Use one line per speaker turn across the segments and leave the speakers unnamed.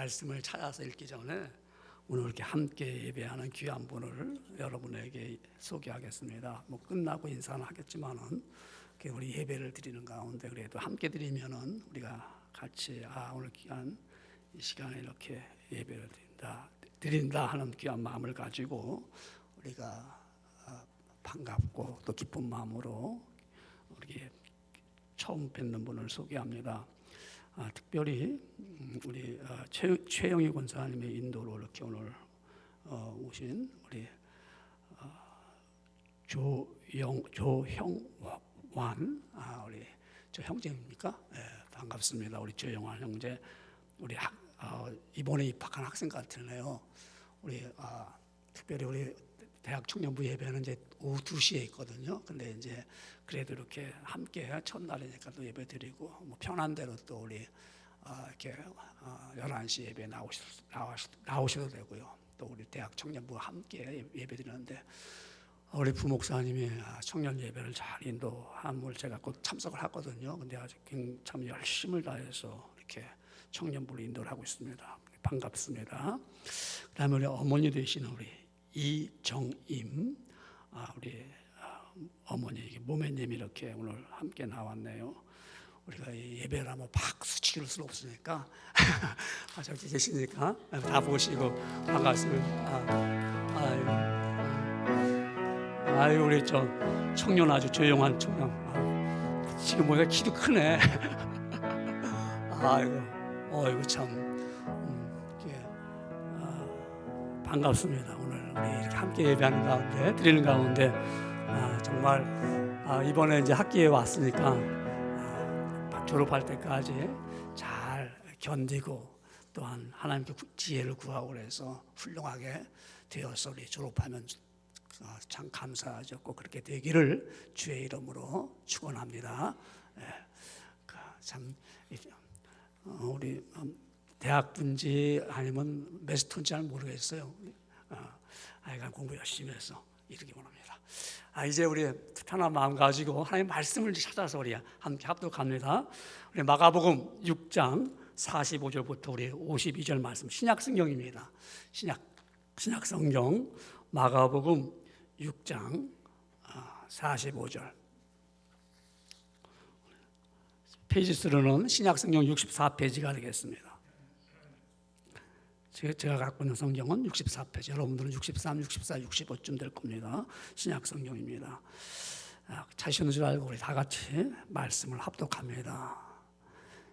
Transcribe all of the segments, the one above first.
말씀을 찾아서 읽기 전에 오늘 이렇게 함께 예배하는 귀한 분을 여러분에게 소개하겠습니다. 뭐 끝나고 인사는 하겠지만은 우리 예배를 드리는 가운데 그래도 함께 드리면은 우리가 같이 오늘 귀한 이 시간에 이렇게 예배를 드린다 하는 귀한 마음을 가지고 우리가 반갑고 또 기쁜 마음으로 우리 처음 뵙는 분을 소개합니다. 특별히 우리 최영희 권사님의 인도로 이렇게 오늘 오신 우리 조형완 우리 저 형제입니까? 네, 반갑습니다. 우리 조영완 형제. 우리 이번에 입학한 학생 같으네요. 우리 특별히 우리 대학 청년부 예배는 이제 오후 2시에 있거든요. 근데 이제 그래도 이렇게 함께 첫날이니까 또 예배 드리고 뭐 편한 대로 또 우리 이렇게 11시 예배 나오셔도 되고요. 또 우리 대학 청년부 함께 예배 드리는데 우리 부목사님이 청년 예배를 잘 인도함을 제가 꼭 참석을 하거든요. 근데 아주 참 열심을 다해서 이렇게 청년부를 인도를 하고 있습니다. 반갑습니다. 그다음에 우리 어머니 되시는 우리 이정임 우리 어머니 모매님이 이렇게 오늘 함께 나왔네요. 우리가 예배를 하면 박수 치를 수 없으니까 저기 계시니까 다 보시고 반갑습니다. 아유 우리 저 청년 아주 조용한 청년. 지금 보니까 키도 크네. 아이고 참 반갑습니다. 오늘 우리 이렇게 함께 예배하는 가운데 드리는 가운데 정말 이번에 이제 학기에 왔으니까 졸업할 때까지 잘 견디고 또한 하나님께 지혜를 구하고 그래서 훌륭하게 되어서 우리 졸업하면 참 감사하죠. 꼭 그렇게 되기를 주의 이름으로 축원합니다. 참 우리 대학분지 아니면 메스톤지 잘 모르겠어요. 아이가 공부 열심히 해서 이르기 원합니다. 이제 우리 편한 마음 가지고 하나님 말씀을 찾아서 우리 함께 합독합니다. 우리 마가복음 6장 45절부터 우리 52절 말씀 신약 성경입니다. 신약 성경 마가복음 6장 45절. 페이지 수로는 신약 성경 64페이지가 되겠습니다. 제가 갖고 있는 성경은 64페이지, 여러분들은 63, 64, 65쯤 될 겁니다. 신약 성경입니다. 찾으시는 줄 알고 우리 다 같이 말씀을 합독합니다.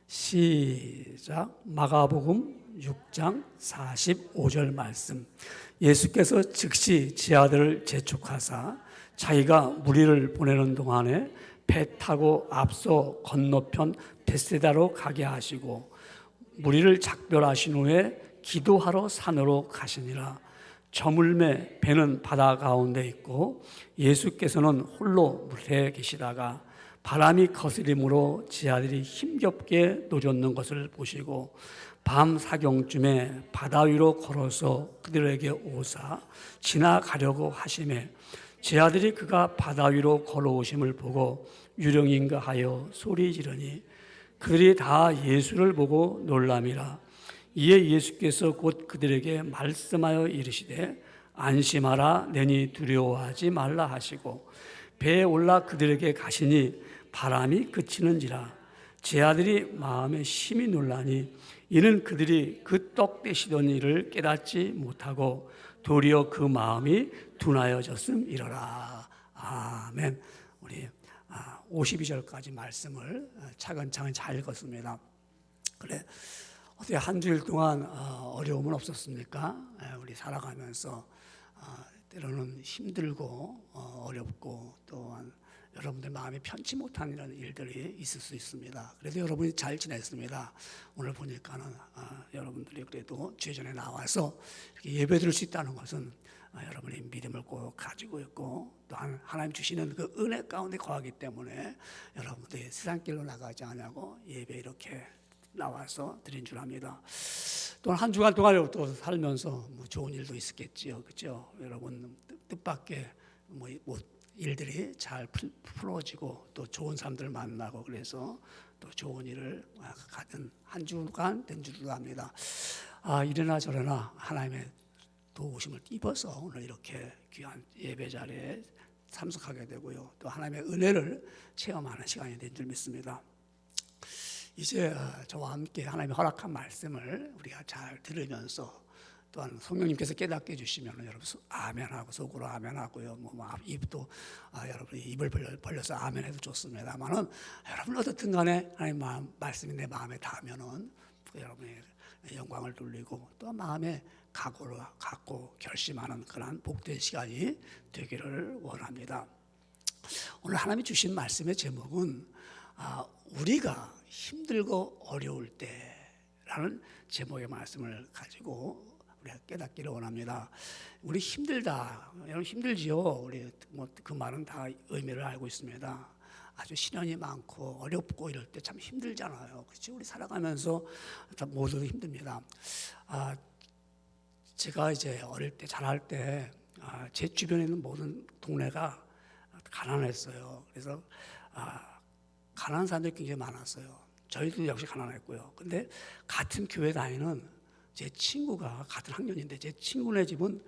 시작. 마가복음 6장 45절 말씀. 예수께서 즉시 제 아들을 재촉하사 자기가 무리를 보내는 동안에 배 타고 앞서 건너편 벳세다로 가게 하시고 무리를 작별하신 후에 기도하러 산으로 가시니라. 저물매 배는 바다 가운데 있고 예수께서는 홀로 물에 계시다가 바람이 거스림으로 제 아들이 힘겹게 노젓는 것을 보시고 밤 사경쯤에 바다 위로 걸어서 그들에게 오사 지나가려고 하시매 제 아들이 그가 바다 위로 걸어오심을 보고 유령인가 하여 소리 지르니 그들이 다 예수를 보고 놀람이라. 이에 예수께서 곧 그들에게 말씀하여 이르시되 안심하라 내니 두려워하지 말라 하시고 배에 올라 그들에게 가시니 바람이 그치는지라. 제 아들이 마음에 심히 놀라니 이는 그들이 그 떡 떼시던 일을 깨닫지 못하고 도리어 그 마음이 둔하여졌음이러라. 아멘. 우리 52절까지 말씀을 차근차근 잘 읽었습니다. 그래 어떻게 한 주일 동안 어려움은 없었습니까? 우리 살아가면서 때로는 힘들고 어렵고 또한 여러분들 마음이 편치 못한 이런 일들이 있을 수 있습니다. 그래도 여러분이 잘 지냈습니다. 오늘 보니까는 여러분들이 그래도 주전에 나와서 이렇게 예배드릴 수 있다는 것은 여러분이 믿음을 꼭 가지고 있고 또한 하나님 주시는 그 은혜 가운데 거하기 때문에 여러분들이 세상길로 나가지 않냐고 예배 이렇게 나와서 드린 줄 압니다. 또 한 주간 동안 또 살면서 뭐 좋은 일도 있었겠지요, 그렇죠? 여러분 뜻밖의 뭐 일들이 잘 풀어지고 또 좋은 사람들을 만나고 그래서 또 좋은 일을 가진 한 주간 된 줄로 압니다. 이래나 저래나 하나님의 도우심을 입어서 오늘 이렇게 귀한 예배 자리에 참석하게 되고요. 또 하나님의 은혜를 체험하는 시간이 된 줄 믿습니다. 이제 저와 함께 하나님의 허락한 말씀을 우리가 잘 들으면서 또한 성령님께서 깨닫게 해주시면 여러분 아멘하고 속으로 아멘하고요. 입도 여러분이 입을 벌려서 아멘해도 좋습니다만은 여러분 어떻든 간에 하나님 말씀이 내 마음에 닿으면은 여러분의 영광을 돌리고 또 마음에 각오를 갖고 결심하는 그런 복된 시간이 되기를 원합니다. 오늘 하나님이 주신 말씀의 제목은 우리가 힘들고 어려울 때라는 제목의 말씀을 가지고 우리가 깨닫기를 원합니다. 우리 힘들다, 여러분 힘들지요. 우리 그 말은 다 의미를 알고 있습니다. 아주 시련이 많고 어렵고 이럴 때 참 힘들잖아요. 그렇죠? 우리 살아가면서 모두 힘듭니다. 제가 이제 어릴 때 자랄 때 제 주변에 있는 모든 동네가 가난했어요. 그래서 가난한 사람들이 굉장히 많았어요. 저희도 역시 가난했고요. 근데 같은 교회 다니는 제 친구가 같은 학년인데 제 친구네 집은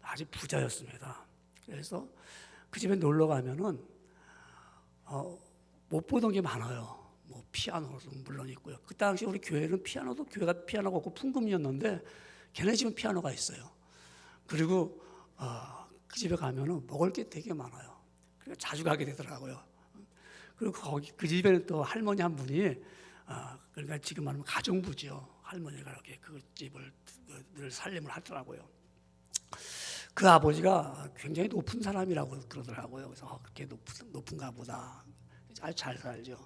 아주 부자였습니다. 그래서 그 집에 놀러 가면은 못 보던 게 많아요. 피아노도 물론 있고요. 그 당시 우리 교회는 교회가 피아노가 없고 풍금이었는데 걔네 집은 피아노가 있어요. 그리고 그 집에 가면은 먹을 게 되게 많아요. 그래서 자주 가게 되더라고요. 그리고 그 집에는 또 할머니 한 분이 그러니까 지금 말하면 가정부죠. 할머니가 이렇게 그 집을 늘 살림을 하더라고요. 그 아버지가 굉장히 높은 사람이라고 그러더라고요. 그래서 그렇게 높은가 보다. 아주 잘 살죠.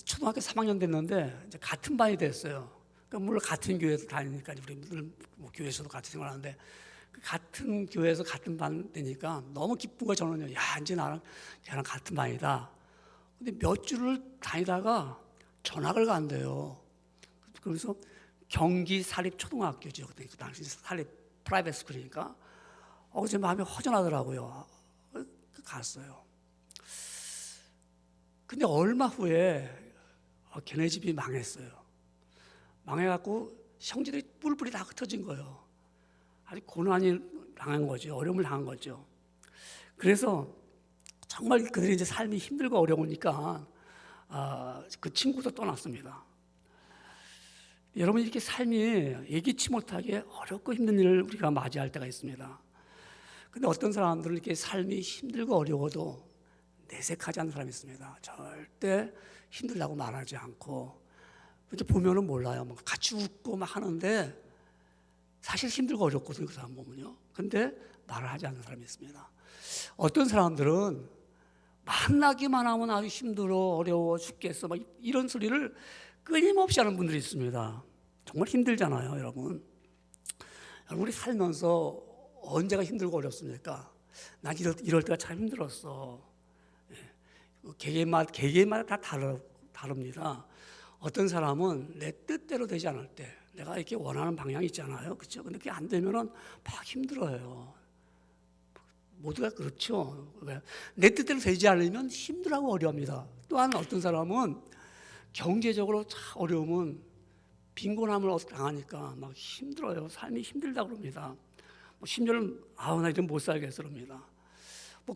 초등학교 3학년 됐는데 이제 같은 반이 됐어요. 그러니까 물론 같은 교회에서 다니니까 우리 교회에서도 같이 생활하는데 같은 교회에서 같은 반 되니까 너무 기쁜 거 저는요. 이제 나랑 걔랑 같은 반이다. 근데 몇 주를 다니다가 전학을 간대요. 그래서 경기 사립초등학교죠. 그때 그 당시 사립 프라이빗 스쿨이니까 제 마음이 허전하더라고요. 갔어요. 근데 얼마 후에 걔네 집이 망했어요. 망해갖고 형제들이 뿔뿔이 다 흩어진 거예요. 아주 고난이 당한 거죠. 어려움을 당한 거죠. 그래서 정말 그들이 이제 삶이 힘들고 어려우니까 그 친구도 떠났습니다. 여러분 이렇게 삶이 예기치 못하게 어렵고 힘든 일을 우리가 맞이할 때가 있습니다. 근데 어떤 사람들은 이렇게 삶이 힘들고 어려워도 내색하지 않는 사람이 있습니다. 절대 힘들다고 말하지 않고 이렇게 보면은 몰라요. 같이 웃고 막 하는데 사실 힘들고 어렵거든요. 그 사람 보면요. 근데 말을 하지 않는 사람이 있습니다. 어떤 사람들은 만나기만 하면 아주 힘들어 어려워 죽겠어 막 이런 소리를 끊임없이 하는 분들이 있습니다. 정말 힘들잖아요, 여러분. 우리 살면서 언제가 힘들고 어렵습니까? 난 이럴 때가 참 힘들었어. 개개인마다 다 다릅니다. 어떤 사람은 내 뜻대로 되지 않을 때, 내가 이렇게 원하는 방향이 있잖아요, 그렇죠? 근데 그게 안 되면은 막 힘들어요. 모두가 그렇죠. 내 뜻대로 되지 않으면 힘들하고 어려워합니다. 또한 어떤 사람은 경제적으로 참 어려우면 빈곤함을 당하니까 막 힘들어요. 삶이 힘들다 그럽니다. 심지어는 나 이제 못 살겠어 그럽니다.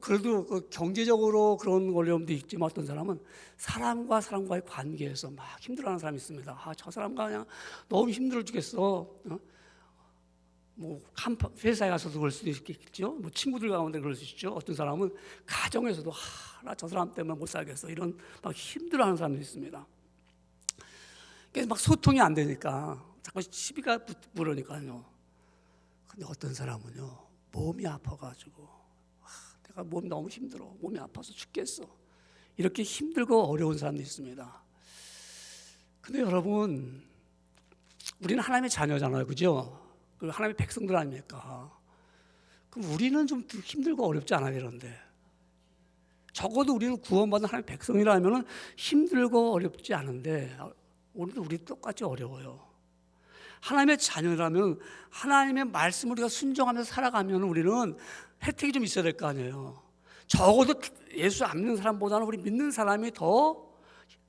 그래도 그 경제적으로 그런 어려움도 있지만 어떤 사람은 사람과의 관계에서 막 힘들어하는 사람이 있습니다. 저 사람과 그냥 너무 힘들어 죽겠어. 회사에 가서도 그럴 수도 있겠죠. 친구들 가운데 그럴 수 있죠. 어떤 사람은 가정에서도 나 저 사람 때문에 못 살겠어. 이런 막 힘들어하는 사람도 있습니다. 그래서 막 소통이 안 되니까 자꾸 시비가 물으니까요. 근데 어떤 사람은요, 몸이 아파가지고 내가 몸이 너무 힘들어, 몸이 아파서 죽겠어. 이렇게 힘들고 어려운 사람도 있습니다. 근데 여러분, 우리는 하나님의 자녀잖아요, 그죠? 그리고 하나님의 백성들 아닙니까? 그럼 우리는 좀 힘들고 어렵지 않아야 되는데, 적어도 우리는 구원받은 하나님의 백성이라면 힘들고 어렵지 않은데 오늘도 우리 똑같이 어려워요. 하나님의 자녀라면 하나님의 말씀을 우리가 순종하면서 살아가면 우리는 혜택이 좀 있어야 될 거 아니에요. 적어도 예수 안 믿는 사람보다는 우리 믿는 사람이 더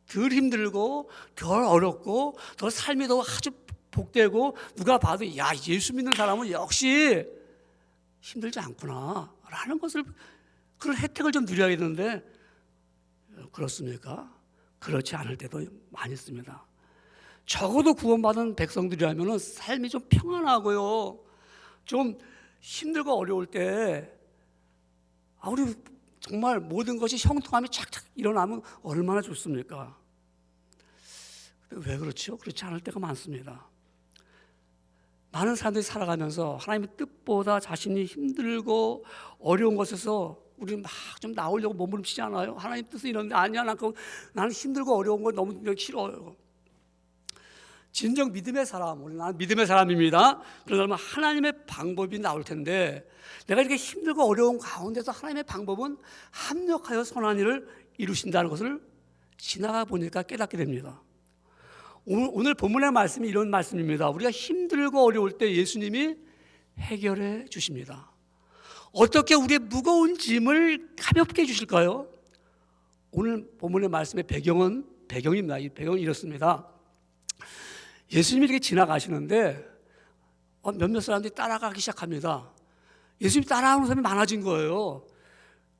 덜 힘들고 덜 어렵고 더 삶이 더 아주 복되고 누가 봐도 야, 예수 믿는 사람은 역시 힘들지 않구나 라는 것을, 그런 혜택을 좀 누려야 되는데 그렇습니까? 그렇지 않을 때도 많이 있습니다. 적어도 구원받은 백성들이라면 삶이 좀 평안하고요, 좀 힘들고 어려울 때 우리 정말 모든 것이 형통함이 착착 일어나면 얼마나 좋습니까? 왜 그렇죠? 그렇지 않을 때가 많습니다. 많은 사람들이 살아가면서 하나님의 뜻보다 자신이 힘들고 어려운 것에서 우리 막 좀 나오려고 몸부림치지 않아요? 하나님 뜻은 이런데 아니야, 나는 힘들고 어려운 거 너무 싫어요. 진정 믿음의 사람, 나는 믿음의 사람입니다. 그러면 하나님의 방법이 나올 텐데, 내가 이렇게 힘들고 어려운 가운데서 하나님의 방법은 합력하여 선한 일을 이루신다는 것을 지나가 보니까 깨닫게 됩니다. 오늘 본문의 말씀이 이런 말씀입니다. 우리가 힘들고 어려울 때 예수님이 해결해 주십니다. 어떻게 우리의 무거운 짐을 가볍게 해주실까요? 오늘 본문의 말씀의 배경입니다. 이 배경은 이렇습니다. 예수님이 이렇게 지나가시는데 몇몇 사람들이 따라가기 시작합니다. 예수님이 따라오는 사람이 많아진 거예요.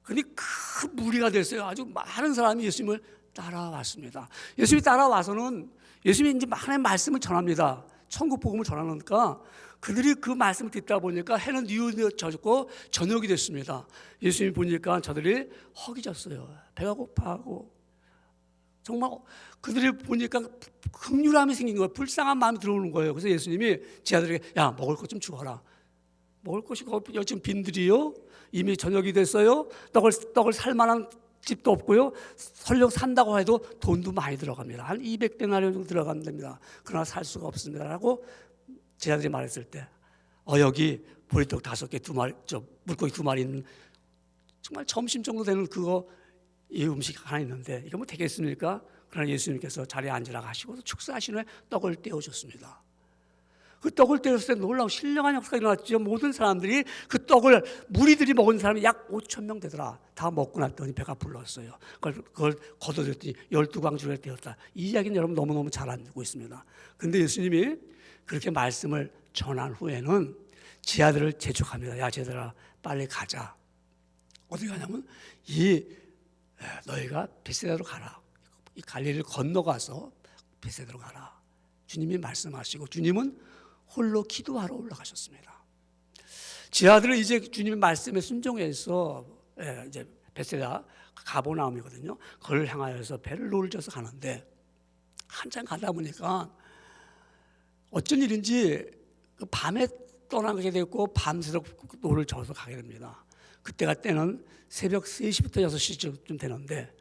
그런데 큰 무리가 됐어요. 아주 많은 사람이 예수님을 따라왔습니다. 예수님이 따라와서는 예수님이 이제 하나님의 말씀을 전합니다. 천국 복음을 전하니까 그들이 그 말씀을 듣다 보니까 해는 뉘어졌고 저녁이 됐습니다. 예수님이 보니까 저들이 허기졌어요. 배가 고파하고 정말 그들이 보니까 긍휼함이 생긴 거예요. 불쌍한 마음이 들어오는 거예요. 그래서 예수님이 제 아들에게 야, 먹을 것 좀 주어라. 먹을 것이 없죠. 지금 빈들이요. 이미 저녁이 됐어요. 떡을 살 만한 집도 없고요. 설령 산다고 해도 돈도 많이 들어갑니다. 한 200데나리온 정도 들어간답니다. 그러나 살 수가 없습니다. 라고 제 아들이 말했을 때 여기 보리떡 5개, 2마리, 물고기 2마리 있는 정말 점심 정도 되는 이 음식 하나 있는데 이거 뭐 되겠습니까? 그러나 예수님께서 자리에 앉으라고 하시고 축사하신 후에 떡을 떼어줬습니다. 그 떡을 떼었을 때 놀라운 신령한 역사가 일어났죠. 모든 사람들이 그 떡을, 무리들이 먹은 사람이 약 5,000명 되더라. 다 먹고 났더니 배가 불렀어요. 그걸 걷어들였더니 12광주를 떼었다. 이 이야기는 여러분 너무너무 잘 알고 있습니다. 근데 예수님이 그렇게 말씀을 전한 후에는 제 아들을 재촉합니다. 야, 쟤들아, 빨리 가자. 어디 가냐면 너희가 벳세다로 가라. 이 갈릴리를 건너가서 벳세다로 가라. 주님이 말씀하시고 주님은 홀로 기도하러 올라가셨습니다. 제 아들은 이제 주님의 말씀에 순종해서 이제 벳세다 가버나움이거든요. 그걸 향하여서 배를 노을져서 가는데 한참 가다 보니까 어쩐 일인지 밤에 떠나게 됐고 밤새도록 노를 져서 가게 됩니다. 그때가 때는 새벽 3시부터 6시쯤 되는데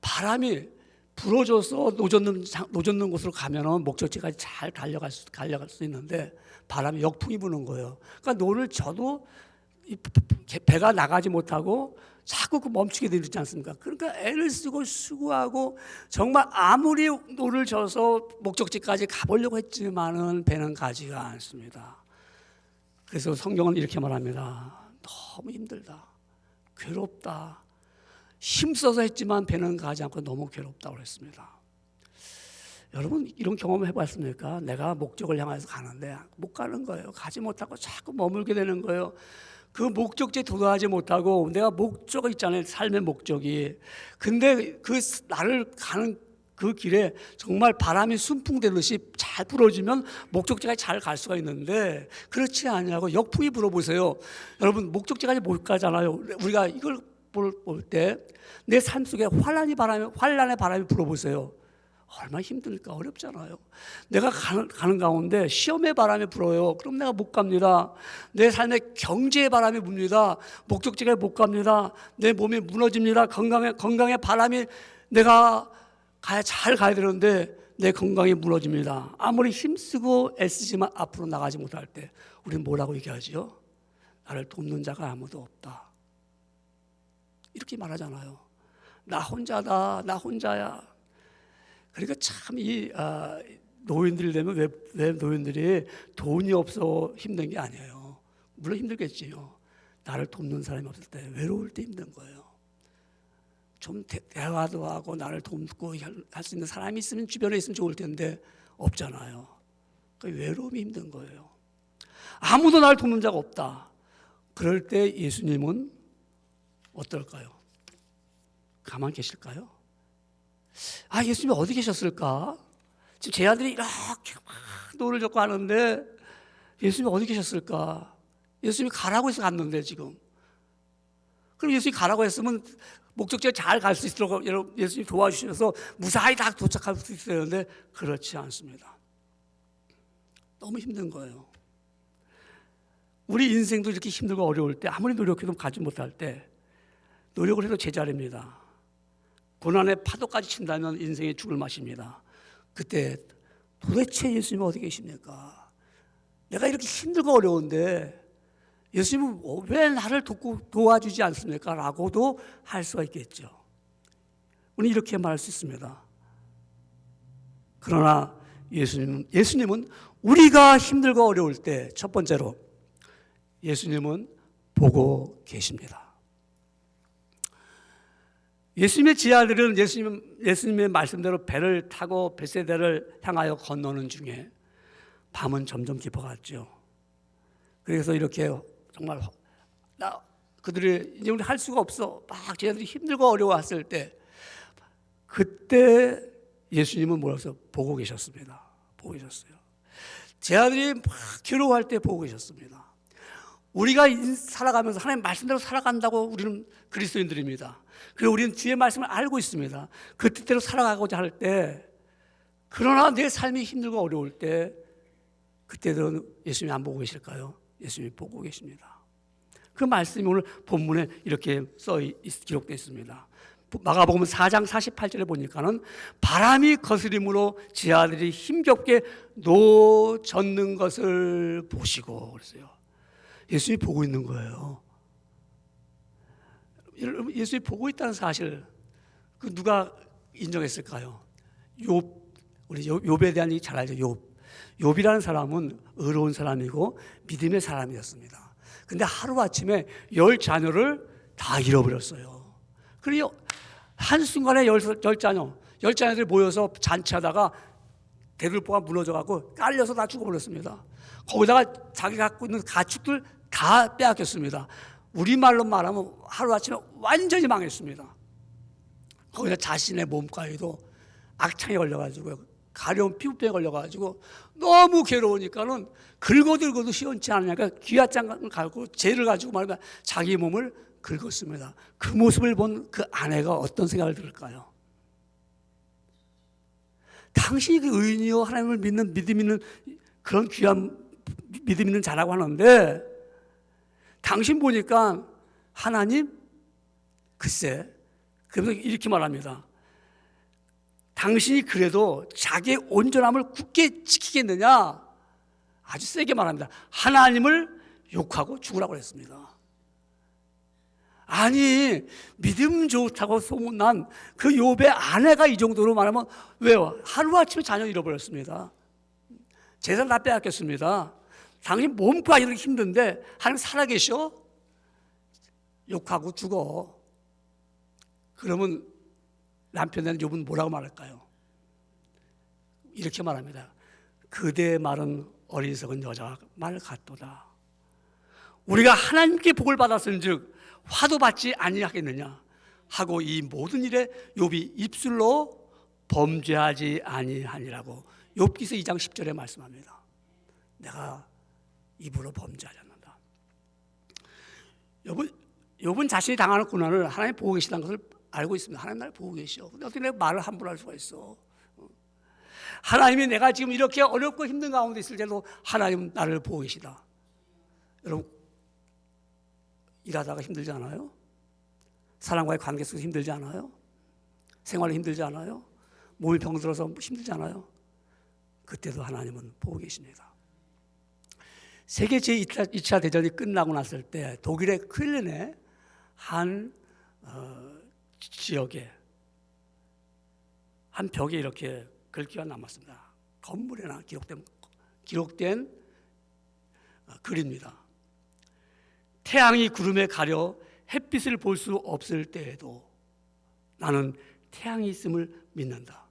바람이 불어줘서 노젓는 곳으로 가면은 목적지까지 잘 달려갈 수 있는데 바람이 역풍이 부는 거예요. 그러니까 노를 져도 배가 나가지 못하고 자꾸 멈추게 되지 않습니까? 그러니까 애를 쓰고 수고하고 정말 아무리 노를 져서 목적지까지 가보려고 했지만은 배는 가지가 않습니다. 그래서 성경은 이렇게 말합니다. 너무 힘들다, 괴롭다, 힘써서 했지만 배는 가지 않고 너무 괴롭다고 했습니다. 여러분 이런 경험 해봤습니까? 내가 목적을 향해서 가는데 못 가는 거예요. 가지 못하고 자꾸 머물게 되는 거예요. 그 목적지에 도달하지 못하고 내가 목적이 있잖아요. 삶의 목적이. 근데 나를 가는 그 길에 정말 바람이 순풍되듯이 잘 불어주면 목적지까지 잘 갈 수가 있는데 그렇지 않냐고 역풍이 불어보세요. 여러분 목적지까지 못 가잖아요. 우리가 이걸 볼 때 내 삶 속에 환란의 바람이 불어보세요. 얼마나 힘들까? 어렵잖아요. 내가 가는 가운데 시험의 바람이 불어요. 그럼 내가 못 갑니다. 내 삶에 경제의 바람이 붑니다. 목적지까지 못 갑니다. 내 몸이 무너집니다. 건강의 바람이 내가 잘 가야 되는데 내 건강이 무너집니다. 아무리 힘쓰고 애쓰지만 앞으로 나가지 못할 때 우리는 뭐라고 얘기하죠? 나를 돕는 자가 아무도 없다. 이렇게 말하잖아요. 나 혼자다, 나 혼자야. 그러니까 참 노인들이 되면 왜 노인들이 돈이 없어 힘든 게 아니에요. 물론 힘들겠지요. 나를 돕는 사람이 없을 때, 외로울 때 힘든 거예요. 좀 대화도 하고 나를 돕고 할 수 있는 사람이 있으면 주변에 있으면 좋을 텐데 없잖아요. 그 외로움이 힘든 거예요. 아무도 날 돕는 자가 없다. 그럴 때 예수님은 어떨까요? 가만 계실까요? 예수님이 어디 계셨을까? 지금 제 아들이 이렇게 막 노를 젓고 하는데 예수님이 어디 계셨을까? 예수님이 가라고 해서 갔는데 지금. 그럼 예수님이 가라고 했으면 목적지에 잘 갈 수 있도록 예수님이 도와주셔서 무사히 다 도착할 수 있어야 하는데 그렇지 않습니다. 너무 힘든 거예요. 우리 인생도 이렇게 힘들고 어려울 때 아무리 노력해도 가지 못할 때 노력을 해도 제자리입니다. 고난의 파도까지 친다면 인생의 죽을 맛입니다. 그때 도대체 예수님은 어디 계십니까? 내가 이렇게 힘들고 어려운데 예수님은 왜 나를 도와주지 않습니까? 라고도 할 수가 있겠죠. 우리 이렇게 말할 수 있습니다. 그러나 예수님은 우리가 힘들고 어려울 때 첫 번째로 예수님은 보고 계십니다. 예수님의 지하들은 예수님의 말씀대로 배를 타고 벳세다를 향하여 건너는 중에 밤은 점점 깊어갔죠. 그래서 이렇게 정말 그들이 이제 우리 할 수가 없어. 막 쟤네들이 힘들고 어려워했을 때 그때 예수님은 뭐라서 보고 계셨습니다. 보고 계셨어요. 제 아들이 막 괴로워할 때 보고 계셨습니다. 우리가 살아가면서 하나님 말씀대로 살아간다고 우리는 그리스도인들입니다. 그리고 우리는 주의 말씀을 알고 있습니다. 그 뜻대로 살아가고자 할 때, 그러나 내 삶이 힘들고 어려울 때 그때도 예수님이 안 보고 계실까요? 예수님이 보고 계십니다. 그 말씀이 오늘 본문에 이렇게 기록되어 있습니다. 마가복음 4장 48절에 보니까는 바람이 거스림으로 제 아들이 힘겹게 노젓는 것을 보시고 그랬어요. 예수님이 보고 있는 거예요. 예수님이 보고 있다는 사실, 그 누가 인정했을까요? 우리 욥에 대한 얘기 잘 알죠. 욥이라는 사람은 의로운 사람이고 믿음의 사람이었습니다. 근데 하루아침에 10자녀를 다 잃어버렸어요. 그리고 한순간에 10자녀들이 모여서 잔치하다가 대들보가 무너져갖고 깔려서 다 죽어버렸습니다. 거기다가 자기 갖고 있는 가축들 다 빼앗겼습니다. 우리말로 말하면 하루아침에 완전히 망했습니다. 거기다 자신의 몸가에도 악창에 걸려가지고 가려운 피부병에 걸려가지고 너무 괴로우니까는 긁어들고도 시원치 않으니까 귀하장을 갈고 재를 가지고 말하면 자기 몸을 긁었습니다. 그 모습을 본 그 아내가 어떤 생각을 들을까요? 당신이 그 의인이요 하나님을 믿는 믿음 있는 그런 귀한 믿음 있는 자라고 하는데 당신 보니까 하나님 글쎄 그래서 이렇게 말합니다. 당신이 그래도 자기의 온전함을 굳게 지키겠느냐? 아주 세게 말합니다. 하나님을 욕하고 죽으라고 했습니다. 아니 믿음 좋다고 소문난 그 욥의 아내가 이 정도로 말하면 왜요? 하루아침에 자녀 잃어버렸습니다. 재산 다 빼앗겼습니다. 당신 몸과 이렇게 힘든데 하나님 살아계셔? 욕하고 죽어. 그러면 남편은 욥은 뭐라고 말할까요? 이렇게 말합니다. 그대의 말은 어리석은 여자 말 같도다. 우리가 하나님께 복을 받았은즉 화도 받지 아니하겠느냐 하고 이 모든 일에 욥이 입술로 범죄하지 아니하니라고 욥기서 2장 10절에 말씀합니다. 내가 입으로 범죄하지 않는다. 욥은 자신이 당하는 고난을 하나님 보고 계시다는 것을 알고 있습니다. 하나님 나를 보고 계셔. 근데 어떻게 내가 말을 함부로 할 수가 있어? 하나님이 내가 지금 이렇게 어렵고 힘든 가운데 있을 때도 하나님은 나를 보고 계시다. 여러분 일하다가 힘들지 않아요? 사람과의 관계 속에서 힘들지 않아요? 생활이 힘들지 않아요? 몸이 병들어서 힘들지 않아요? 그때도 하나님은 보고 계십니다. 세계 제2차 대전이 끝나고 났을 때 독일의 퀼른의 한 지역에 한 벽에 이렇게 글귀가 남았습니다. 건물에나 기록된 글입니다. 태양이 구름에 가려 햇빛을 볼 수 없을 때에도 나는 태양이 있음을 믿는다.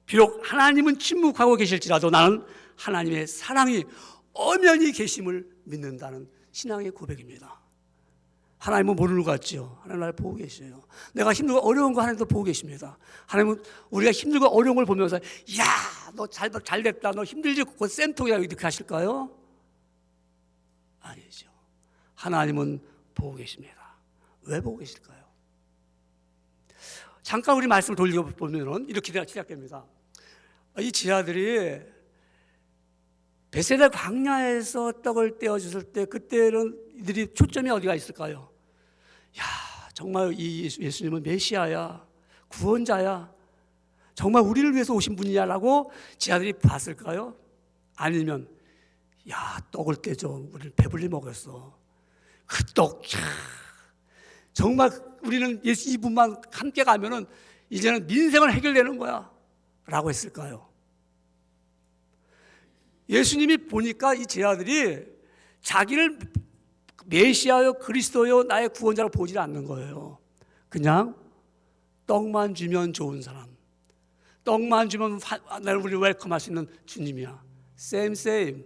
비록 하나님은 침묵하고 계실지라도 나는 하나님의 사랑이 엄연히 계심을 믿는다는 신앙의 고백입니다. 하나님은 모르는 것 같죠? 하나님 나를 보고 계셔요. 내가 힘들고 어려운 거 하나님도 보고 계십니다. 하나님은 우리가 힘들고 어려운 걸 보면서 야, 너 잘 됐다. 너 힘들지? 그거 쌤통이야. 이렇게 하실까요? 아니죠. 하나님은 보고 계십니다. 왜 보고 계실까요? 잠깐 우리 말씀을 돌려보면 이렇게 시작됩니다. 이 지하들이 베세다 광야에서 떡을 떼어줬을 때 그때는 이들이 초점이 어디가 있을까요? 야, 정말 이 예수님은 메시아야, 구원자야, 정말 우리를 위해서 오신 분이야라고 지하들이 봤을까요? 아니면 야, 떡을 떼줘, 우리를 배불리 먹였어. 그 떡, 정말 우리는 예수 이분만 함께 가면은 이제는 민생을 해결되는 거야 라고 했을까요? 예수님이 보니까 이 제자들이 자기를 메시아요, 그리스도요, 나의 구원자로 보지 않는 거예요. 그냥 떡만 주면 좋은 사람, 떡만 주면 나를 우리 웰컴할 수 있는 주님이야. same.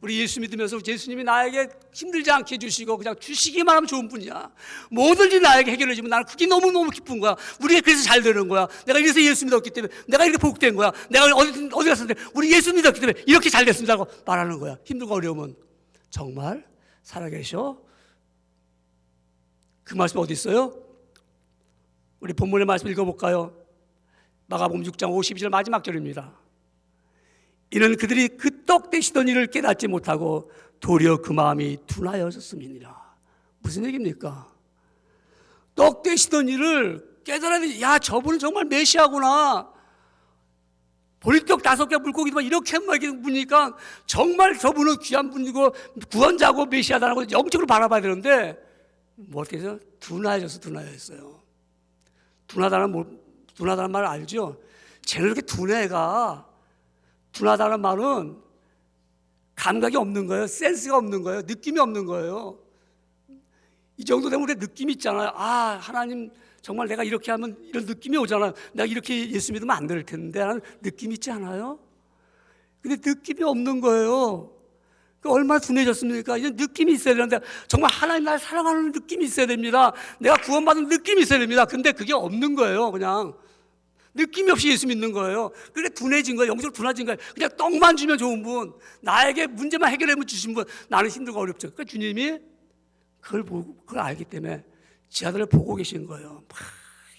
우리 예수 믿으면서 예수님이 나에게 힘들지 않게 해주시고 그냥 주시기만 하면 좋은 분이야. 뭐든지 나에게 해결해 주면 나는 그게 너무너무 기쁜 거야. 우리가 그래서 잘 되는 거야. 내가 이래서 예수 믿었기 때문에 내가 이렇게 복된 거야. 내가 어디 갔을 때 우리 예수 믿었기 때문에 이렇게 잘 됐습니다라고 말하는 거야. 힘들고 어려우면 정말 살아계셔. 그 말씀 어디 있어요? 우리 본문의 말씀 읽어볼까요? 마가복음 6장 52절 마지막 절입니다. 이는 그들이 그 떡 떼시던 일을 깨닫지 못하고 도리어 그 마음이 둔하여졌음이니라. 무슨 얘기입니까? 떡 떼시던 일을 깨달아야 돼. 야, 저분은 정말 메시아구나. 보리떡 5개 물고기만 이렇게 먹이는 분이니까 정말 저분은 귀한 분이고 구원자고 메시아다라는 걸 영적으로 바라봐야 되는데 뭐 어떻게 해서 둔하여졌어요. 둔하다는 말 알죠? 쟤는 이렇게 둔하다는 말은 감각이 없는 거예요. 센스가 없는 거예요. 느낌이 없는 거예요. 이 정도 되면 우리가 느낌이 있잖아요. 아, 하나님 정말 내가 이렇게 하면 이런 느낌이 오잖아요. 내가 이렇게 예수 믿으면 안 될 텐데 하는 느낌이 있지 않아요? 근데 느낌이 없는 거예요. 얼마나 둔해졌습니까? 이제 느낌이 있어야 되는데 정말 하나님 나를 사랑하는 느낌이 있어야 됩니다. 내가 구원받은 느낌이 있어야 됩니다. 근데 그게 없는 거예요. 그냥 느낌이 없이 예수 믿는 거예요. 그래 둔해진 거예요. 영적으로 둔해진 거예요. 그냥 떡만 주면 좋은 분, 나에게 문제만 해결하면 주신 분, 나는 힘들고 어렵죠. 그러니까 주님이 그걸 알기 때문에 지하들을 보고 계신 거예요. 막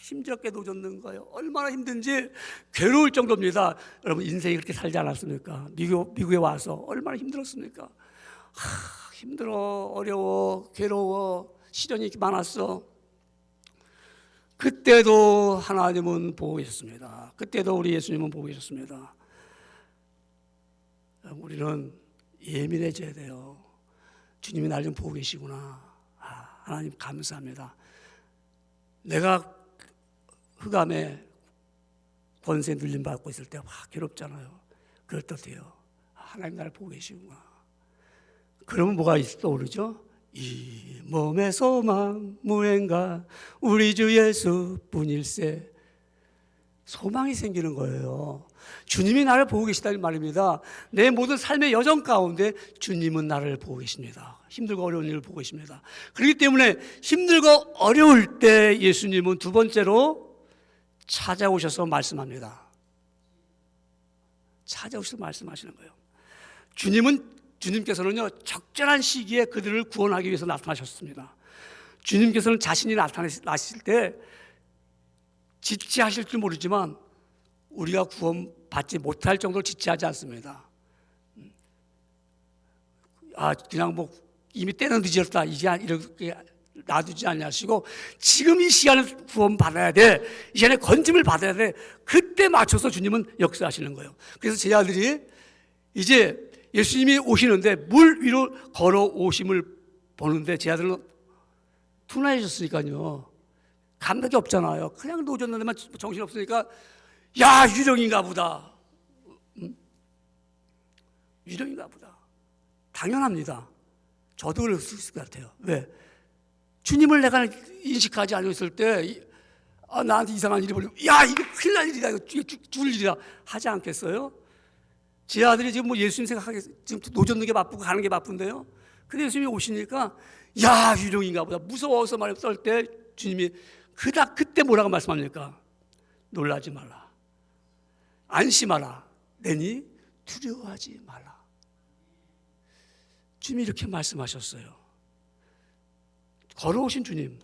힘들게 노젓는 거예요. 얼마나 힘든지 괴로울 정도입니다. 여러분 인생이 그렇게 살지 않았습니까? 미국에 와서 얼마나 힘들었습니까? 힘들어, 어려워, 괴로워, 시련이 이렇게 많았어. 그때도 하나님은 보고 계셨습니다. 그때도 우리 예수님은 보고 계셨습니다. 우리는 예민해져야 돼요. 주님이 날 좀 보고 계시구나. 하나님 감사합니다. 내가 흑암에 권세 눌림받고 있을 때 괴롭잖아요. 그럴 때 어때요? 하나님 나를 보고 계시구나. 그러면 뭐가 떠오르죠? 이 몸의 소망 무언가 우리 주 예수뿐일세. 소망이 생기는 거예요. 주님이 나를 보고 계시다는 말입니다. 내 모든 삶의 여정 가운데 주님은 나를 보고 계십니다. 힘들고 어려운 일을 보고 계십니다. 그렇기 때문에 힘들고 어려울 때 예수님은 두 번째로 찾아오셔서 말씀합니다. 찾아오셔서 말씀하시는 거예요. 주님께서는요, 적절한 시기에 그들을 구원하기 위해서 나타나셨습니다. 주님께서는 자신이 나타나실 때 지체하실 줄 모르지만 우리가 구원받지 못할 정도로 지체하지 않습니다. 그냥 이미 때는 늦었다. 이제 이렇게 놔두지 않으시고 지금 이 시간에 구원받아야 돼. 이 시간에 건짐을 받아야 돼. 그때 맞춰서 주님은 역사하시는 거예요. 그래서 제자들이 이제 예수님이 오시는데 물 위로 걸어오심을 보는데 제자들은 둔해졌으니까요. 감각이 없잖아요. 그냥 노졌는데만 정신없으니까 야, 유령인가 보다. 유령인가 보다. 당연합니다. 저도 그럴 수 있을 것 같아요. 왜? 주님을 내가 인식하지 않았을 때 나한테 이상한 일이 벌리고 야, 이거 큰일 날 일이다. 이거 죽을 일이다. 하지 않겠어요? 제 아들이 지금 뭐 예수님 생각하기 지금 노젓는 게 바쁘고 가는 게 바쁜데요. 근데 예수님이 오시니까 야, 유령인가 보다 무서워서 말했을 때 주님이 그때 뭐라고 말씀합니까? 놀라지 말라, 안심하라, 내니 두려워하지 말라. 주님이 이렇게 말씀하셨어요. 걸어오신 주님,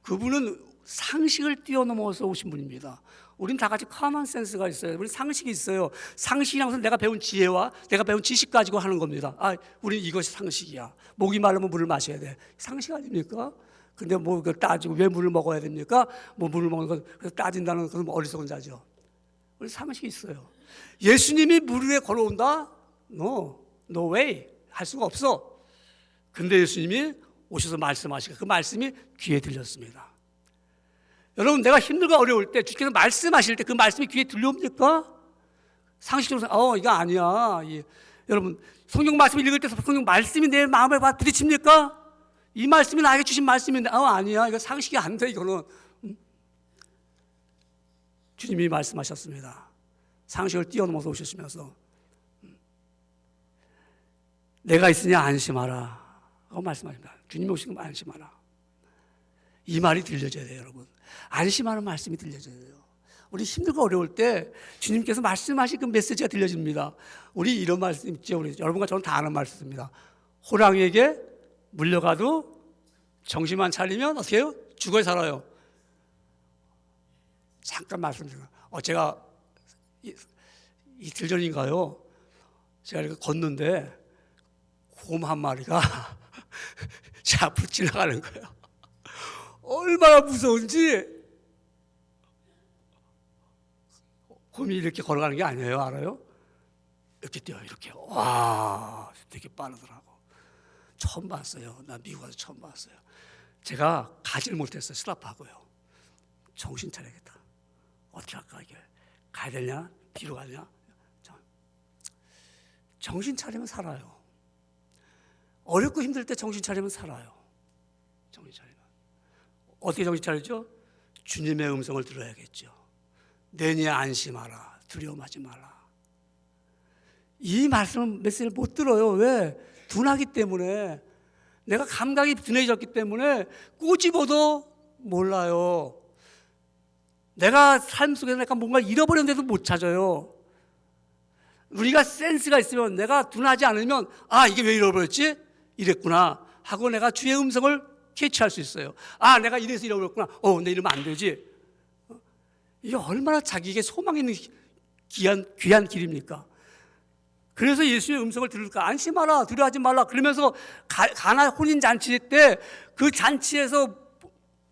그분은 상식을 뛰어넘어서 오신 분입니다. 우린 다 같이 커먼 센스가 있어요. 우리 상식이 있어요. 상식이라는 것은 내가 배운 지혜와 내가 배운 지식 가지고 하는 겁니다. 우리 이것이 상식이야. 목이 마르면 물을 마셔야 돼. 상식 아닙니까? 근데 뭐 따지고 왜 물을 먹어야 됩니까? 뭐 물을 먹는 건 그래서 따진다는 것은 어리석은 자죠. 우리 상식이 있어요. 예수님이 물 위에 걸어온다? No way. 할 수가 없어. 근데 예수님이 오셔서 말씀하시고 그 말씀이 귀에 들렸습니다. 여러분, 내가 힘들고 어려울 때 주께서 말씀하실 때 그 말씀이 귀에 들려옵니까? 상식적으로 이거 아니야. 여러분, 성경 말씀을 읽을 때 성경 말씀이 내 마음에 부딪힙니까? 이 말씀이 나에게 주신 말씀인데 아니야. 이거 상식이 안 돼. 이거는 주님이 말씀하셨습니다. 상식을 뛰어넘어서 오셨으면서 내가 있으니 안심하라 하고 말씀하십니다. 주님이 오시면 안심하라. 이 말이 들려져야 돼요, 여러분. 안심하는 말씀이 들려져야 돼요. 우리 힘들고 어려울 때 주님께서 말씀하신 그 메시지가 들려집니다. 우리 이런 말씀 있죠. 우리 여러분과 저는 다 아는 말씀입니다. 호랑이에게 물려가도 정신만 차리면 어떻게 해요? 죽어야 살아요. 잠깐 말씀드려요. 제가 이틀 전인가요? 제가 이렇게 걷는데 곰 한 마리가 제 앞으로 지나가는 거예요. 얼마나 무서운지. 곰이 이렇게 걸어가는 게 아니에요. 알아요? 이렇게 뛰어요. 이렇게. 와, 되게 빠르더라고. 처음 봤어요. 나 미국 와서 처음 봤어요. 제가 가지를 못했어요. 스탑하고요. 정신 차려야겠다. 어떻게 할까 이게. 가야 되냐? 뒤로 가냐? 정신 차리면 살아요. 어렵고 힘들 때 정신 차리면 살아요. 정신 차리면. 어떻게 정신 차리죠? 주님의 음성을 들어야겠죠. 내니 안심하라, 두려움하지 마라. 이 말씀 메시지를 못 들어요. 왜? 둔하기 때문에. 내가 감각이 둔해졌기 때문에 꼬집어도 몰라요. 내가 삶 속에서 내가 뭔가 잃어버렸는데도 못 찾아요. 우리가 센스가 있으면 내가 둔하지 않으면 이게 왜 잃어버렸지? 이랬구나 하고 내가 주의 음성을 캐치할 수 있어요. 내가 이래서 잃어버렸구나. 내 이러면 안 되지. 이게 얼마나 자기에게 소망 있는 귀한 길입니까? 그래서 예수의 음성을 들을까? 안심하라, 두려워하지 말라. 그러면서 가나 혼인 잔치 때 그 잔치에서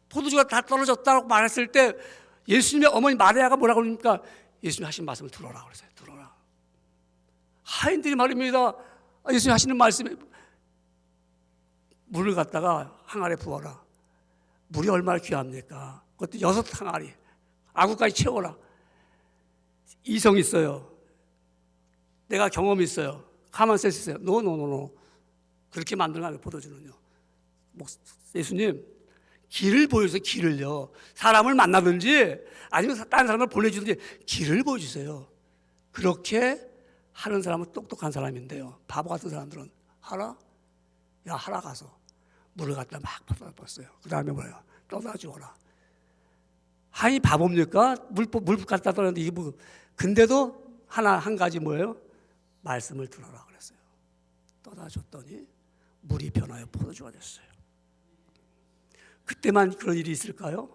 포도주가 다 떨어졌다고 말했을 때 예수님의 어머니 마리아가 뭐라고 그럽니까? 예수님 하신 말씀을 들어라 그랬어요. 들어라. 하인들이 말입니다. 예수님 하시는 말씀에 물을 갖다가 항아리에 부어라. 물이 얼마나 귀합니까? 그것도 6항아리. 아구까지 채워라. 이성 있어요. 내가 경험이 있어요. 가만 센스 있어요. 노. 그렇게 만드는 거예요. 포도주는요. 예수님 길을 보여주세요. 길을요. 사람을 만나든지 아니면 다른 사람을 보내주든지 길을 보여주세요. 그렇게 하는 사람은 똑똑한 사람인데요. 바보 같은 사람들은 하라? 야, 하라 가서 물을 갖다 막 퍼부었어요. 그 다음에 뭐예요? 떠다 주어라. 하인이 바보입니까? 물 갖다 떠는데 이게 뭐? 근데도 한 가지 뭐예요? 말씀을 들어라 그랬어요. 떠다 줬더니 물이 변하여 포도주가 됐어요. 그때만 그런 일이 있을까요?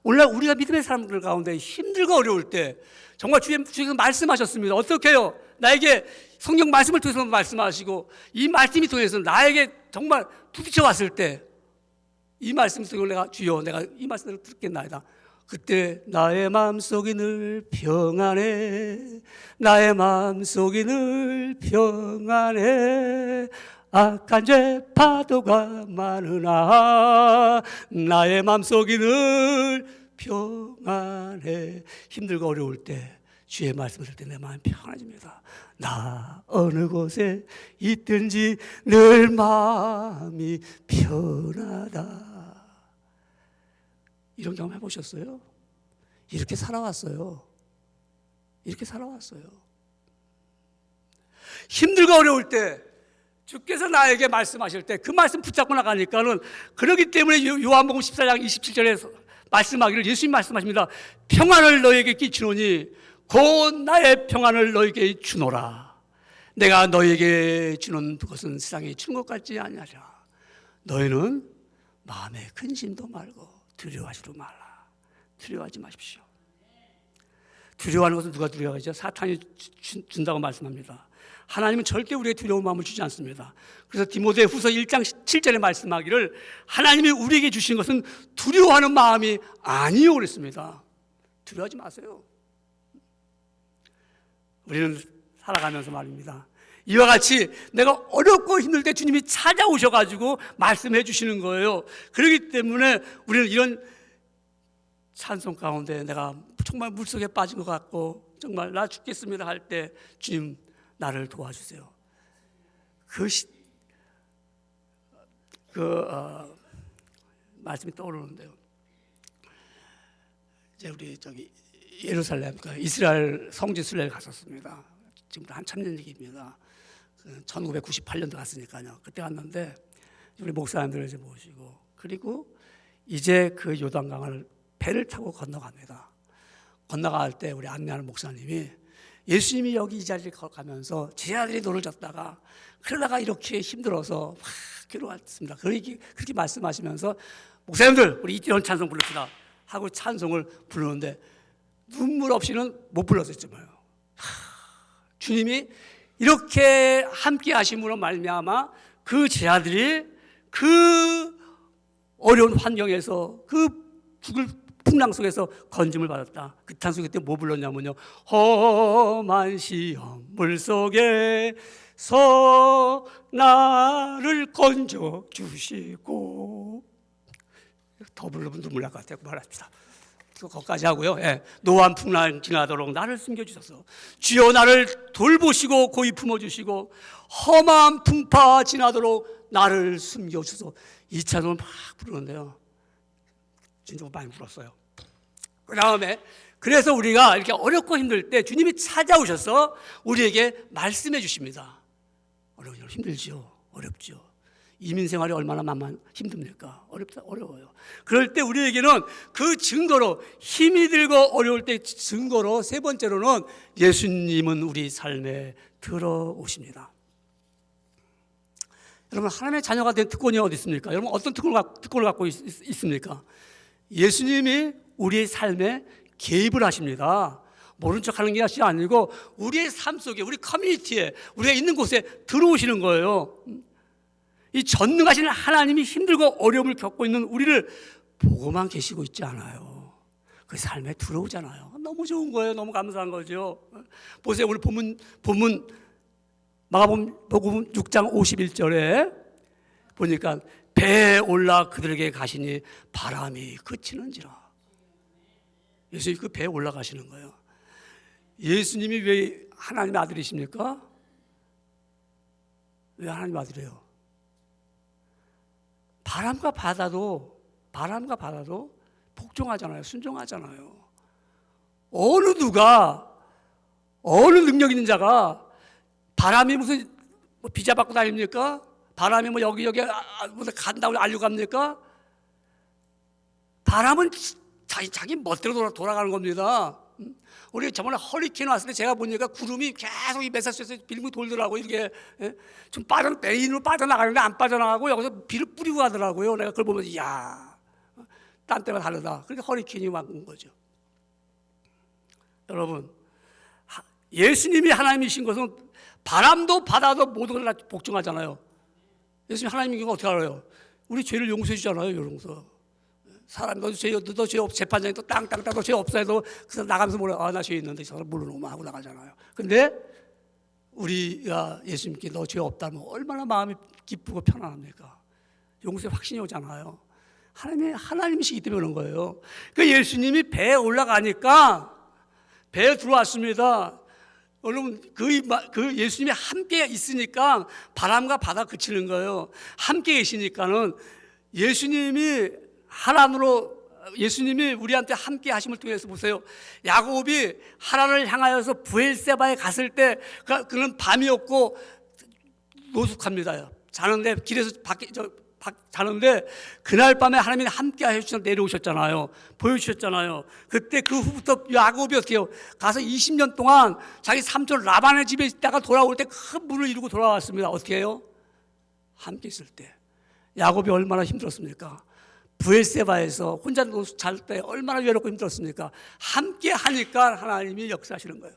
오늘날 우리가 믿음의 사람들 가운데 힘들고 어려울 때 정말 주께서 말씀하셨습니다. 어떻게 해요? 나에게 성경 말씀을 통해서 말씀하시고 이 말씀이 통해서 나에게 정말 부딪혀 왔을 때 이 말씀 속에 내가 주여 내가 이 말씀을 듣겠나이다. 그때 나의 마음속이 늘 평안해. 나의 마음속이 늘 평안해. 악한 죄 파도가 많으나 나의 마음속이 늘 평안해. 힘들고 어려울 때 주의 말씀을 들을 때 내 마음이 평안해집니다. 나 어느 곳에 있든지 늘 마음이 편하다. 이런 경험 해보셨어요? 이렇게 살아왔어요. 이렇게 살아왔어요. 힘들고 어려울 때 주께서 나에게 말씀하실 때 그 말씀 붙잡고 나가니까는, 그렇기 때문에 요한복음 14장 27절에 말씀하기를, 예수님 말씀하십니다. 평안을 너에게 끼치노니 곧 나의 평안을 너에게 주노라. 내가 너에게 주는 것은 세상에 주는 것 같지 아니하라. 너희는 마음에 근심도 말고 두려워하지도 말라. 두려워하지 마십시오. 두려워하는 것은 누가 두려워하죠? 사탄이 준다고 말씀합니다. 하나님은 절대 우리에게 두려운 마음을 주지 않습니다. 그래서 디모데후서 1장 7절에 말씀하기를, 하나님이 우리에게 주신 것은 두려워하는 마음이 아니요 그랬습니다. 두려워하지 마세요. 우리는 살아가면서 말입니다, 이와 같이 내가 어렵고 힘들 때 주님이 찾아오셔가지고 말씀해 주시는 거예요. 그렇기 때문에 우리는 이런 찬송 가운데 내가 정말 물속에 빠진 것 같고 정말 나 죽겠습니다 할 때, 주님 나를 도와주세요. 말씀이 떠오르는데요. 이제 우리 예루살렘, 이스라엘 성지 순례를 갔었습니다. 지금부터 한참 전 얘기입니다. 1998년도 갔으니까요. 그때 갔는데 우리 목사님들을 이제 모시고, 그리고 이제 그 요단강을 배를 타고 건너갑니다. 건너갈 때 우리 안내하는 목사님이, 예수님이 여기 이 자리를 가면서 제 아들이 노를 졌다가 그러다가 이렇게 힘들어서 막 괴로웠습니다. 그렇게 말씀하시면서, 목사님들 우리 이태원 찬송 부릅시다 하고 찬송을 부르는데 눈물 없이는 못 불렀었잖아요. 주님이 이렇게 함께 하심으로 말미암아 그 제 아들이 그 어려운 환경에서, 그 죽을 풍랑 속에서 건짐을 받았다. 그 찬송 그때 뭐 불렀냐면요, 험한 시험 물속에서 나를 건져 주시고, 더 부르면 눈물 날 것 같아요. 말합시다. 거기까지 하고요. 노한 풍랑 지나도록 나를 숨겨주셔서, 주여 나를 돌보시고 고이 품어주시고, 험한 풍파 지나도록 나를 숨겨주셔서, 이 찬송을 막 부르는데요, 진짜 많이 불었어요. 그 다음에 그래서 우리가 이렇게 어렵고 힘들 때 주님이 찾아오셔서 우리에게 말씀해 주십니다. 어려워요. 힘들지요. 어렵죠. 이민 생활이 얼마나 힘듭니까? 어려워요. 그럴 때 우리에게는 그 증거로, 힘이 들고 어려울 때 증거로, 세 번째로는 예수님은 우리 삶에 들어오십니다. 여러분, 하나님의 자녀가 된 특권이 어디 있습니까? 여러분, 어떤 특권을 갖고 있습니까? 예수님이 우리의 삶에 개입을 하십니다. 모른 척 하는 게 아니고 우리의 삶 속에, 우리 커뮤니티에, 우리가 있는 곳에 들어오시는 거예요. 이 전능하신 하나님이 힘들고 어려움을 겪고 있는 우리를 보고만 계시고 있지 않아요. 그 삶에 들어오잖아요. 너무 좋은 거예요. 너무 감사한 거죠. 보세요. 오늘 본문 마가복음 6장 51절에 보니까, 배에 올라 그들에게 가시니 바람이 그치는지라. 예수님이 그 배에 올라가시는 거예요. 예수님이 왜 하나님의 아들이십니까? 왜 하나님의 아들이에요? 바람과 바다도 복종하잖아요. 순종하잖아요. 어느 능력 있는 자가 바람이 무슨 비자 받고 다닙니까? 바람이 여기 무슨 간다고 알려갑니까? 바람은 자기 멋대로 돌아가는 겁니다. 우리 저번에 허리케인 왔을 때 제가 보니까 구름이 계속 이 메사추세츠 빌고 돌더라고요. 이렇게 좀 메인으로 빠져나가는데 안 빠져나가고 여기서 비를 뿌리고 가더라고요. 내가 그걸 보면서, 이야, 딴 때가 다르다. 그렇게 허리케인이 온 거죠. 여러분, 예수님이 하나님이신 것은 바람도 바다도 모든 걸 다 복종하잖아요. 예수님 하나님인 거 어떻게 알아요? 우리 죄를 용서해 주잖아요. 용서. 사람 너도 죄 없, 재판장이 또 땅땅 너 죄 없어 해도 그래서 나가면서 뭐라, 나 죄 있는데 저 사람 물러놓으면 하고 나가잖아요. 근데 우리가 예수님께 너 죄 없다면 얼마나 마음이 기쁘고 편안합니까? 용서의 확신이 오잖아요. 하나님이시기 때문에 그런 거예요. 그 예수님이 배에 올라가니까 배에 들어왔습니다. 여러분, 그 예수님이 함께 있으니까 바람과 바다 그치는 거예요. 함께 계시니까는 예수님이 하나님으로 예수님이 우리한테 함께 하심을 통해서 보세요. 야곱이 하란을 향하여서 브엘세바에 갔을 때 그는 밤이었고 노숙합니다. 자는데 길에서 자는데 그날 밤에 하나님이 함께 하셔서 내려오셨잖아요. 보여주셨잖아요. 그때 그 후부터 야곱이 어떻게 해요? 가서 20년 동안 자기 삼촌 라반의 집에 있다가 돌아올 때 큰 문을 이루고 돌아왔습니다. 어떻게 해요? 함께 있을 때. 야곱이 얼마나 힘들었습니까? 브엘세바에서 혼자 잘 때 얼마나 외롭고 힘들었습니까? 함께 하니까 하나님이 역사하시는 거예요.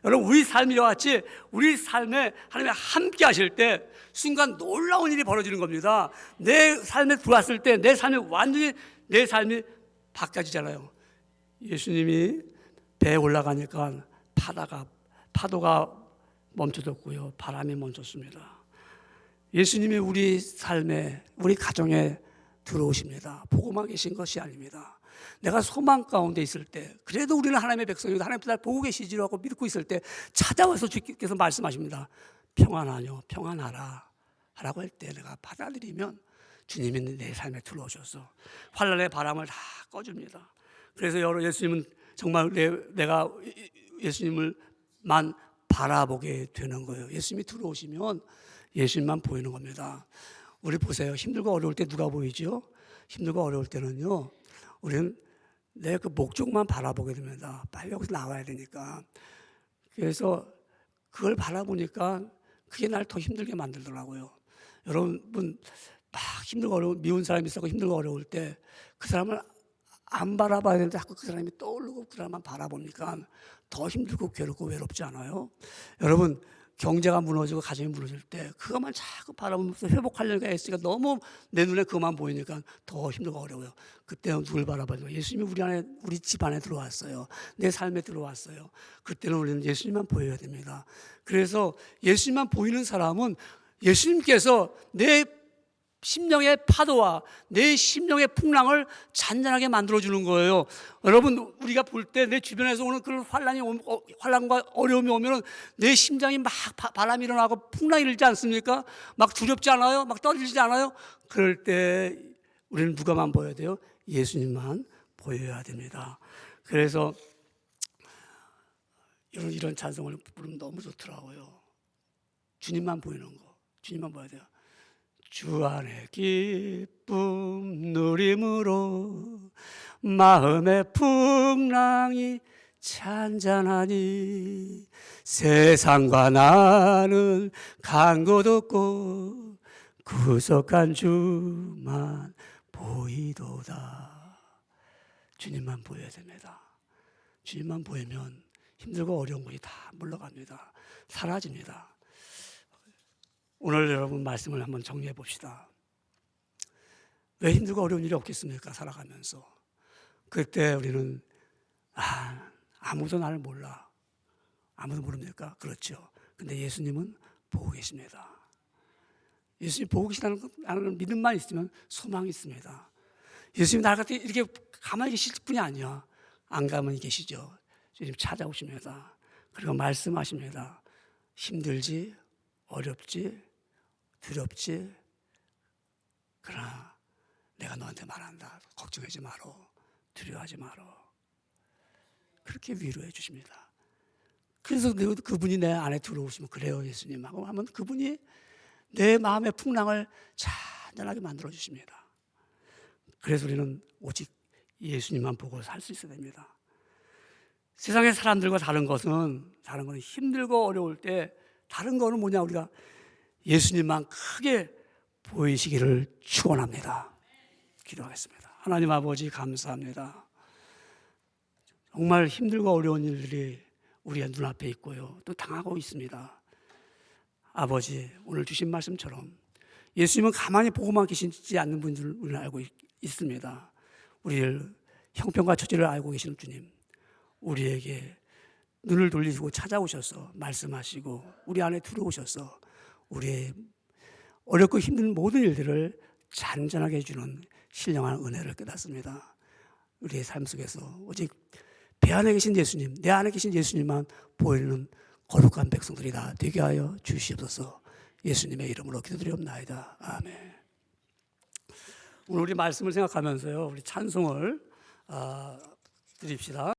여러분, 우리 삶이 같이 우리 삶에 하나님이 함께 하실 때 순간 놀라운 일이 벌어지는 겁니다. 내 삶에 들어왔을 때 내 삶이 완전히 내 삶이 바뀌어지잖아요. 예수님이 배에 올라가니까 파도가 멈춰졌고요, 바람이 멈췄습니다. 예수님이 우리 삶에, 우리 가정에 들어오십니다. 보고만 계신 것이 아닙니다. 내가 소망 가운데 있을 때, 그래도 우리는 하나님의 백성이고 하나님께서 날 보고 계시지라고 믿고 있을 때 찾아와서 주께서 말씀하십니다. 평안하뇨, 평안하라 라고 할 때 내가 받아들이면 주님이 내 삶에 들어오셔서 환난의 바람을 다 꺼줍니다. 그래서 예수님은 정말 내가 예수님을만 바라보게 되는 거예요. 예수님이 들어오시면 예수님만 보이는 겁니다. 우리 보세요. 힘들고 어려울 때 누가 보이죠? 힘들고 어려울 때는요, 우리는 내 그 목적만 바라보게 됩니다. 빨리 여기서 나와야 되니까. 그래서 그걸 바라보니까 그게 날 더 힘들게 만들더라고요. 여러분, 막 힘들고 어려운, 미운 사람이 있었고 힘들고 어려울 때 그 사람을 안 바라봐야 되는데 자꾸 그 사람이 떠오르고 그 사람만 바라보니까 더 힘들고 괴롭고 외롭지 않아요? 여러분, 경제가 무너지고 가정이 무너질 때 그것만 자꾸 바라보면서 회복하려고 했으니까 너무 내 눈에 그것만 보이니까 더 힘들고 어려워요. 그때는 누굴 바라봐요? 예수님이 우리 집 안에 들어왔어요. 내 삶에 들어왔어요. 그때는 우리는 예수님만 보여야 됩니다. 그래서 예수님만 보이는 사람은 예수님께서 내 심령의 파도와 내 심령의 풍랑을 잔잔하게 만들어주는 거예요. 여러분, 우리가 볼 때 내 주변에서 오는 그런 환란과 어려움이 오면 내 심장이 막 바람이 일어나고 풍랑이 일지 않습니까? 막 두렵지 않아요? 막 떨리지 않아요? 그럴 때 우리는 누가만 보여야 돼요? 예수님만 보여야 됩니다. 그래서 이런 찬송을 부르면 너무 좋더라고요. 주님만 보이는 거, 주님만 보여야 돼요. 주 안에 기쁨 누림으로 마음의 풍랑이 잔잔하니 세상과 나는 간 곳 없고 구속한 주만 보이도다. 주님만 보여야 됩니다. 주님만 보이면 힘들고 어려운 것이 다 물러갑니다. 사라집니다. 오늘 여러분 말씀을 한번 정리해 봅시다. 왜 힘들고 어려운 일이 없겠습니까? 살아가면서. 그때 우리는 아무도 나를 몰라. 아무도 모릅니까? 그렇죠. 근데 예수님은 보고 계십니다. 예수님 보고 계시다는 믿음만 있으면 소망이 있습니다. 예수님 날 같은 이렇게 가만히 계실 뿐이 아니야. 안 가만히 계시죠. 주님 찾아오십니다. 그리고 말씀하십니다. 힘들지, 어렵지, 두렵지, 그러나 내가 너한테 말한다. 걱정하지 마라. 두려워하지 마라. 그렇게 위로해 주십니다. 그래서 그분이 내 안에 들어오시면 그래요 예수님 하고 하면 그분이 내 마음의 풍랑을 잔잔하게 만들어 주십니다. 그래서 우리는 오직 예수님만 보고 살 수 있어야 됩니다. 세상의 사람들과 다른 거는 힘들고 어려울 때 다른 거는 뭐냐, 우리가 예수님만 크게 보이시기를 축원합니다. 기도하겠습니다. 하나님 아버지 감사합니다. 정말 힘들고 어려운 일들이 우리의 눈앞에 있고요, 또 당하고 있습니다. 아버지, 오늘 주신 말씀처럼 예수님은 가만히 보고만 계시지 않는 분들을 우리는 알고 있습니다. 우리를 형편과 처지를 알고 계시는 주님, 우리에게 눈을 돌리시고 찾아오셔서 말씀하시고 우리 안에 들어오셔서 우리의 어렵고 힘든 모든 일들을 잔잔하게 해주는 신령한 은혜를 깨닫습니다. 우리의 삶 속에서 오직 배 안에 계신 예수님, 내 안에 계신 예수님만 보이는 거룩한 백성들이 다 되게 하여 주시옵소서. 예수님의 이름으로 기도드리옵나이다. 아멘. 오늘 우리 말씀을 생각하면서요, 우리 찬송을 드립시다.